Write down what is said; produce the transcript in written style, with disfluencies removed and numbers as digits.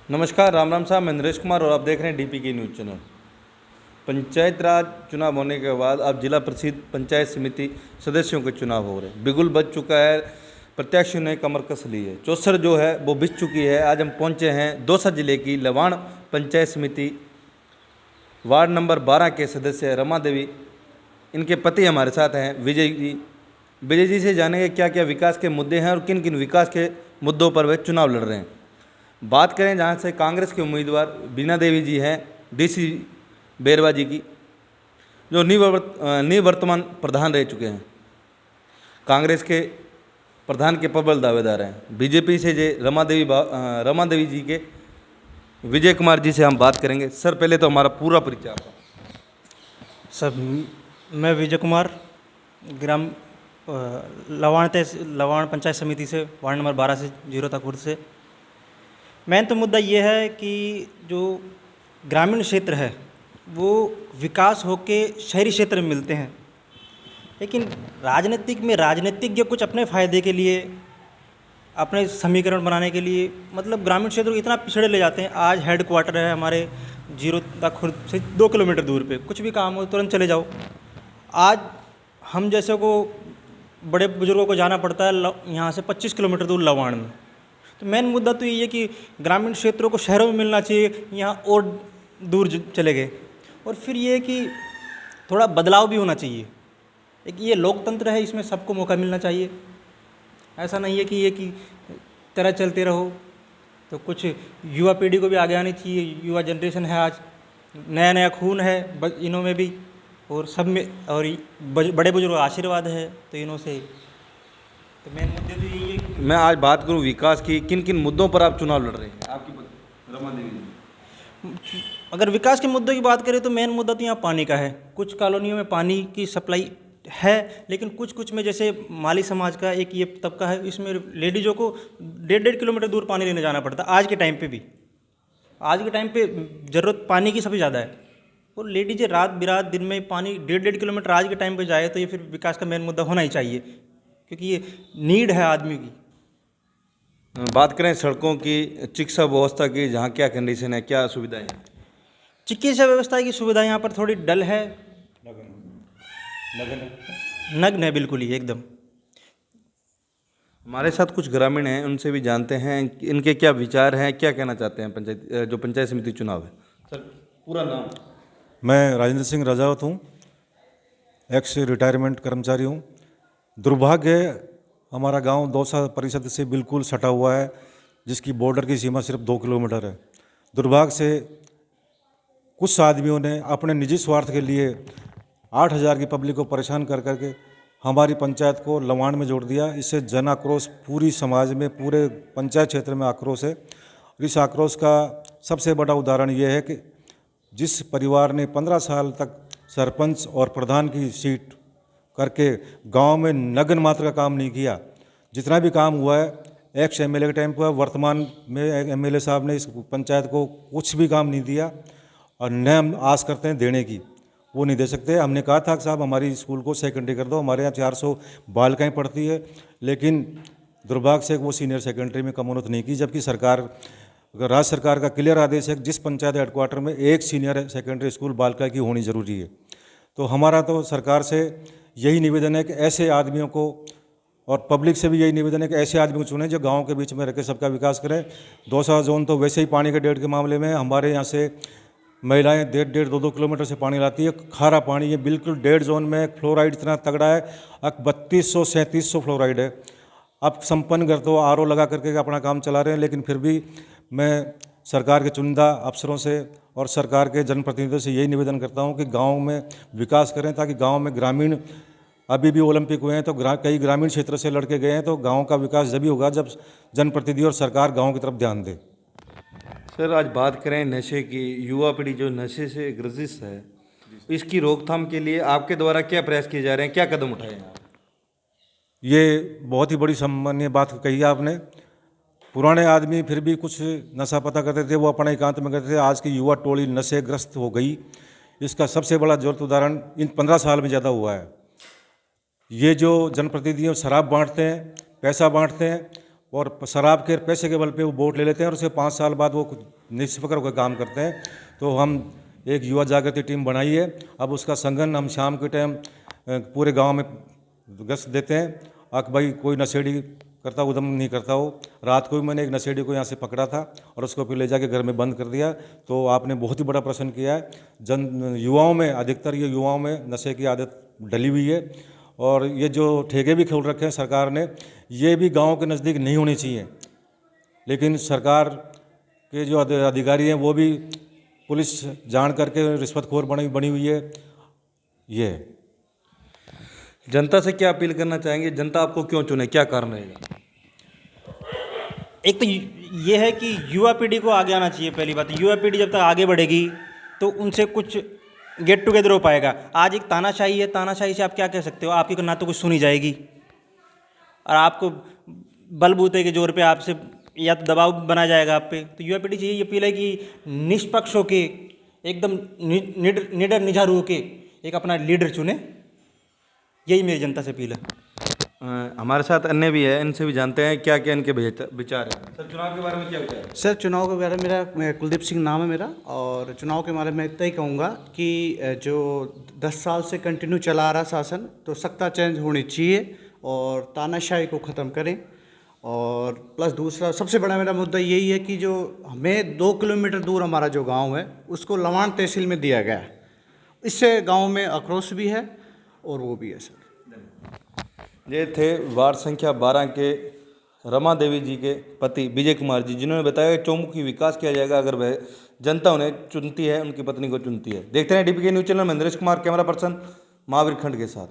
नमस्कार, राम राम साहब। मैं नरेश कुमार और आप देख रहे हैं डीपी की न्यूज़ चैनल। पंचायत राज चुनाव होने के बाद अब जिला परिषद पंचायत समिति सदस्यों के चुनाव हो रहे हैं। बिगुल बज चुका है, प्रत्याशियों ने कमर कस ली है, चौसर जो है वो बिछ चुकी है। आज हम पहुंचे हैं दौसा जिले की लवाण पंचायत समिति वार्ड नंबर 12 के सदस्य रमा देवी, इनके पति हमारे साथ हैं विजय जी। विजय जी से जानेंगे क्या क्या विकास के मुद्दे हैं और किन किन विकास के मुद्दों पर वे चुनाव लड़ रहे हैं। बात करें जहाँ से कांग्रेस के उम्मीदवार बीना देवी जी हैं, डीसी बेरवा जी की, जो निवर्तमान प्रधान रह चुके हैं, कांग्रेस के प्रधान के प्रबल दावेदार हैं। बीजेपी से जे रमा देवी जी के विजय कुमार जी से हम बात करेंगे। सर, पहले तो हमारा पूरा परिचय आपका। सर, मैं विजय कुमार, ग्राम लवाण पंचायत समिति से वार्ड नंबर 12 से जीरो खुर्द से। मेन तो मुद्दा ये है कि जो ग्रामीण क्षेत्र है वो विकास होके शहरी क्षेत्र में मिलते हैं, लेकिन राजनीतिज्ञ कुछ अपने फ़ायदे के लिए, अपने समीकरण बनाने के लिए मतलब ग्रामीण क्षेत्र को इतना पिछड़े ले जाते हैं। आज हेड क्वार्टर है हमारे जीरो खुर्द से 2 किलोमीटर दूर पे, कुछ भी काम हो तुरंत चले जाओ। आज हम जैसे को बड़े बुजुर्गों को जाना पड़ता है यहाँ से 25 किलोमीटर दूर लवाण में। तो मेन मुद्दा तो ये है कि ग्रामीण क्षेत्रों को शहरों में मिलना चाहिए, यहाँ और दूर चले गए। और फिर ये कि थोड़ा बदलाव भी होना चाहिए। एक ये लोकतंत्र है, इसमें सबको मौका मिलना चाहिए। ऐसा नहीं है कि ये कि तरह चलते रहो। तो कुछ युवा पीढ़ी को भी आगे आनी चाहिए। युवा जनरेशन है, आज नया नया खून है इन्हों में भी, और सब में, और बड़े बुजुर्ग आशीर्वाद है, तो इन्हों से तो मेन मुद्दे तो यही है कि मैं आज बात करूं विकास की, किन किन मुद्दों पर आप चुनाव लड़ रहे हैं आपकी रमा देवी जी? अगर विकास के मुद्दों की बात करें तो मेन मुद्दा तो यहाँ पानी का है। कुछ कॉलोनियों में पानी की सप्लाई है, लेकिन कुछ में जैसे माली समाज का एक ये तबका है, इसमें लेडीज़ों को 1.5 किलोमीटर दूर पानी लेने जाना पड़ता है। आज के टाइम पे भी, आज के टाइम पे ज़रूरत पानी की सबसे ज़्यादा है, और लेडीज़ें रात बिरात दिन में पानी 1.5 किलोमीटर आज के टाइम पे जाए, तो ये फिर विकास का मेन मुद्दा होना ही चाहिए, क्योंकि ये नीड है आदमी की। बात करें सड़कों की, चिकित्सा व्यवस्था की, जहाँ क्या कंडीशन है, क्या सुविधाएं हैं? चिकित्सा व्यवस्था की सुविधा यहाँ पर थोड़ी डल है, नग्न है बिल्कुल ही एकदम। हमारे साथ कुछ ग्रामीण हैं, उनसे भी जानते हैं इनके क्या विचार हैं, क्या कहना चाहते हैं पंचायत समिति चुनाव है। सर, पूरा नाम? मैं राजेंद्र सिंह राजावत हूँ, एक्स रिटायरमेंट कर्मचारी हूँ। दुर्भाग्य हमारा गांव दौसा परिषद से बिल्कुल सटा हुआ है, जिसकी बॉर्डर की सीमा सिर्फ 2 किलोमीटर है। दुर्भाग्य से कुछ आदमियों ने अपने निजी स्वार्थ के लिए 8,000 की पब्लिक को परेशान कर करके हमारी पंचायत को लवाण में जोड़ दिया। इससे जन आक्रोश पूरी समाज में, पूरे पंचायत क्षेत्र में आक्रोश है। इस आक्रोश का सबसे बड़ा उदाहरण ये है कि जिस परिवार ने 15 साल तक सरपंच और प्रधान की सीट करके गांव में नगन मात्र का काम नहीं किया, जितना भी काम हुआ है एक्स एमएलए के टाइम पर, वर्तमान में एमएलए साहब ने इस पंचायत को कुछ भी काम नहीं दिया, और न हम आस करते हैं देने की, वो नहीं दे सकते। हमने कहा था कि साहब हमारी स्कूल को सेकेंडरी कर दो, हमारे यहाँ 400 बालिकाएँ पढ़ती है, लेकिन दुर्भाग्य से वो सीनियर सेकेंडरी में कमोन्नत नहीं की, जबकि राज्य सरकार का क्लियर आदेश है कि जिस पंचायत हेडक्वार्टर में एक सीनियर सेकेंडरी स्कूल बालिका की होनी जरूरी है। तो हमारा तो सरकार से यही निवेदन है कि ऐसे आदमियों को, और पब्लिक से भी यही निवेदन है कि ऐसे आदमी को चुनें जो गांव के बीच में रहकर सबका विकास करें। दौसा जोन तो वैसे ही पानी के डेढ़ के मामले में हमारे यहाँ से महिलाएं 1.5-2 किलोमीटर से पानी लाती है, खारा पानी है बिल्कुल। डेढ़ जोन में फ्लोराइड इतना तगड़ा है, अब 3200-3700 फ्लोराइड है। अब संपन्न कर तो आरओ लगा करके अपना काम चला रहे हैं, लेकिन फिर भी मैं सरकार के चुनिंदा अफसरों से और सरकार के जनप्रतिनिधियों से यही निवेदन करता हूं कि गांव में विकास करें, ताकि गांव में ग्रामीण, अभी भी ओलंपिक हुए हैं तो कई ग्रामीण क्षेत्र से लड़के गए हैं, तो गांव का विकास जब ही होगा जब जनप्रतिनिधि और सरकार गांव की तरफ ध्यान दे। सर, आज बात करें नशे की, युवा पीढ़ी जो नशे से ग्रसित है, इसकी रोकथाम के लिए आपके द्वारा क्या प्रयास किए जा रहे हैं, क्या कदम उठाए हैं? ये बहुत ही बड़ी सम्माननीय बात कही है आपने। पुराने आदमी फिर भी कुछ नशा पता करते थे, वो अपना एकांत में करते थे। आज की युवा टोली नशे ग्रस्त हो गई। इसका सबसे बड़ा ज्वलंत उदाहरण इन 15 साल में ज़्यादा हुआ है। ये जो जनप्रतिनिधि शराब बांटते हैं, पैसा बांटते हैं, और शराब के पैसे के बल पे वो वोट ले लेते हैं और उसके 5 साल बाद वो कुछ निष्पक्ष होकर काम करते हैं। तो हम एक युवा जागृति टीम बनाई है। अब उसका संगठन हम शाम के टाइम पूरे गांव में गश्त देते हैं। अक भाई कोई नशेड़ी करता उदम नहीं करता हो। रात को भी मैंने एक नशेड़ी को यहाँ से पकड़ा था और उसको फिर ले जाके घर में बंद कर दिया। तो आपने बहुत ही बड़ा प्रश्न किया है। युवाओं में, अधिकतर ये युवाओं में नशे की आदत डली हुई है। और ये जो ठेके भी खोल रखे हैं सरकार ने, ये भी गांव के नज़दीक नहीं होने चाहिए। लेकिन सरकार के जो अधिकारी हैं वो भी पुलिस जान करके रिश्वतखोर बनी हुई है। ये है। जनता से क्या अपील करना चाहेंगे? जनता आपको क्यों चुने, क्या कारण रहेगा? एक तो ये है कि युवा पीढ़ी को आगे आना चाहिए। पहली बात, युवा पीढ़ी जब तक आगे बढ़ेगी तो उनसे कुछ गेट टुगेदर हो पाएगा। आज एक तानाशाही है, तानाशाही से आप क्या कह सकते हो? आपकी ना तो कुछ सुनी जाएगी और आपको बलबूते के जोर पे आपसे या तो दबाव बनाया जाएगा आप पे। तो युवा पीढ़ी से यही अपील है कि निष्पक्ष होके, एकदम निडर निझारू होके एक अपना लीडर चुने। यही मेरी जनता से अपील है। हमारे साथ अन्य भी है, इनसे भी जानते हैं क्या क्या इनके विचार हैं। सर, चुनाव के बारे में क्या विचार है? सर, चुनाव के बारे में मैं कुलदीप सिंह नाम है मेरा। और चुनाव के बारे में इतना ही कहूँगा कि जो 10 साल से कंटिन्यू चला आ रहा शासन, तो सत्ता चेंज होनी चाहिए और तानाशाही को ख़त्म करें। और प्लस दूसरा सबसे बड़ा मेरा मुद्दा यही है कि जो हमें 2 किलोमीटर दूर हमारा जो गांव है उसको लवाण तहसील में दिया गया है। इससे गांव में आक्रोश भी है और वो भी है। सर, ये थे वार्ड संख्या 12 के रमा देवी जी के पति विजय कुमार जी, जिन्होंने बताया कि चौमुखी विकास किया जाएगा अगर वह जनता उन्हें चुनती है, उनकी पत्नी को चुनती है। देखते हैं डीपीके न्यूज़ चैनल में नरेश कुमार, कैमरा पर्सन महावीर खंड के साथ।